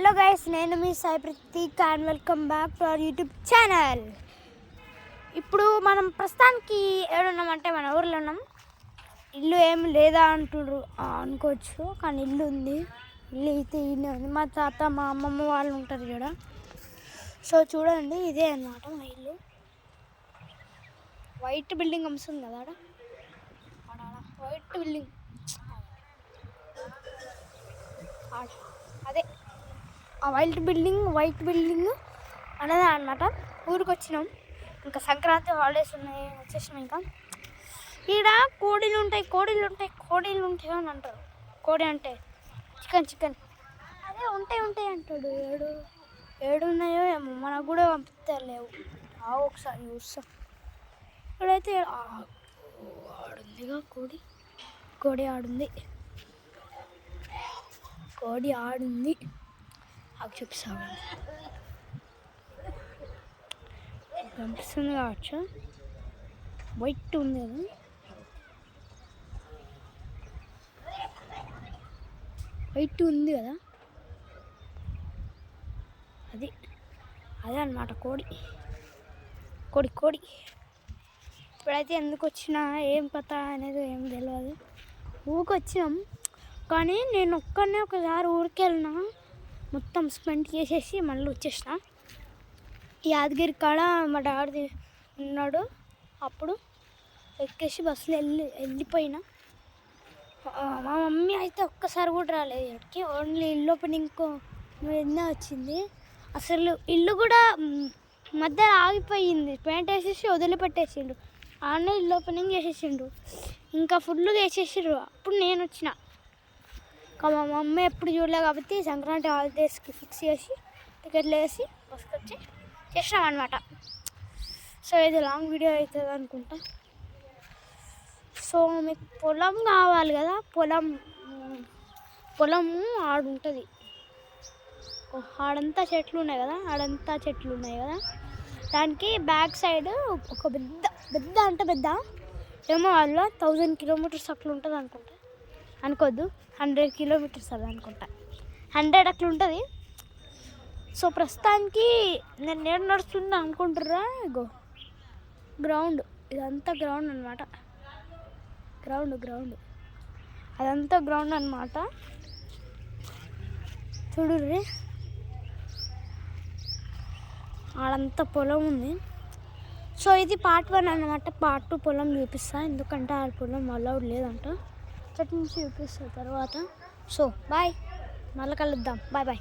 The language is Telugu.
హలో గైస్, నేను మీ Sai Prateek and welcome back to our YouTube channel. ఇప్పుడు మనం ప్రస్తుతానికి ఏడున్నామంటే మన ఊర్లో ఉన్నాం. ఇల్లు ఏమి లేదా అంటున్నారు అనుకోవచ్చు, కానీ ఇల్లు ఉంది. ఇల్లు అయితే ఇల్లు ఉంది. మా తాత మా అమ్మమ్మ వాళ్ళు ఉంటారు ఇక్కడ. సో చూడండి, ఇదే అన్నమాట మా ఇల్లు. వైట్ బిల్డింగ్ వస్తుంది కదా వైట్ బిల్డింగ్, అదే ఆ వైట్ బిల్డింగ్ అనేది అన్నమాట. ఊరికి వచ్చినాం, ఇంకా సంక్రాంతి హాలిడేస్ ఉన్నాయి, వచ్చేసినాం. ఇంకా ఈడ కోడీలు ఉంటాయి అని అంటారు. కోడి అంటే చికెన్ అదే ఉంటాయి అంటాడు. ఏడు ఉన్నాయో ఏమో, మనకు కూడా పంపిస్తారు. లేవు ఒకసారి చూస్తాం. ఇక్కడైతే ఆడుందిగా కోడి ఆడుంది. అది చూపిస్తాను, కనిపిస్తుంది కావచ్చు. వైట్ ఉంది కదా, అదే అన్నమాట కోడి. ఇప్పుడైతే ఎందుకు వచ్చినా ఏం కథ అనేది ఏం తెలియదు. ఊరికి వచ్చినాం, కానీ నేను ఒక్కనే ఒకసారి ఊరికి వెళ్ళినా, మొత్తం స్పెండ్ చేసేసి మళ్ళీ వచ్చేసిన. యాదగిరి కాడ మా డాడీ ఉన్నాడు, అప్పుడు ఎక్కేసి బస్సులో వెళ్ళిపోయినా. మా మమ్మీ అయితే ఒక్కసారి కూడా రాలేదు ఇక్కడికి. ఓన్లీ ఇల్లు ఓపెనింగ్ మీద వచ్చింది. అసలు ఇల్లు కూడా మధ్యలో ఆగిపోయింది. పెయింట్ వేసేసి వదిలిపెట్టేసిండు. ఆడనే ఇల్లు ఓపెనింగ్ చేసేసిండు, ఇంకా ఫుల్గా వేసేసారు. అప్పుడు నేను వచ్చిన. మా మమ్మీ ఎప్పుడు చూడలే కాబట్టి సంక్రాంతి హాలిడేస్కి ఫిక్స్ చేసి టికెట్లు వేసి బస్కొచ్చి చేసినాం అనమాట. సో ఇది లాంగ్ వీడియో అవుతుంది అనుకుంటా. సో మీకు పొలం కావాలి కదా, పొలము ఆడుంటుంది. ఆడంతా చెట్లు ఉన్నాయి కదా, దానికి బ్యాక్ సైడ్ ఒక పెద్ద ఏమో వాళ్ళ 1000 కిలోమీటర్స్ అట్లా ఉంటుంది అనుకుంటా. అనుకోద్దు, 100 కిలోమీటర్స్ అది అనుకుంటా. 100 అట్లా ఉంటుంది. సో ప్రస్తుతానికి నేను ఏడు నడుస్తున్నా అనుకుంటుర్రా, ఇగో గ్రౌండ్, ఇదంతా గ్రౌండ్ అనమాట. అదంతా గ్రౌండ్ అనమాట. చూడుర్రి, ఆడంతా పొలం ఉంది. సో ఇది పార్ట్ 1 అనమాట. పార్ట్ 2 పొలం చూపిస్తా, ఎందుకంటే ఆ పొలం అలౌడ్ లేదంట. చట్ నుంచి చూపిస్తా తర్వాత. సో బాయ్, మళ్ళీ కలుద్దాం. బాయ్.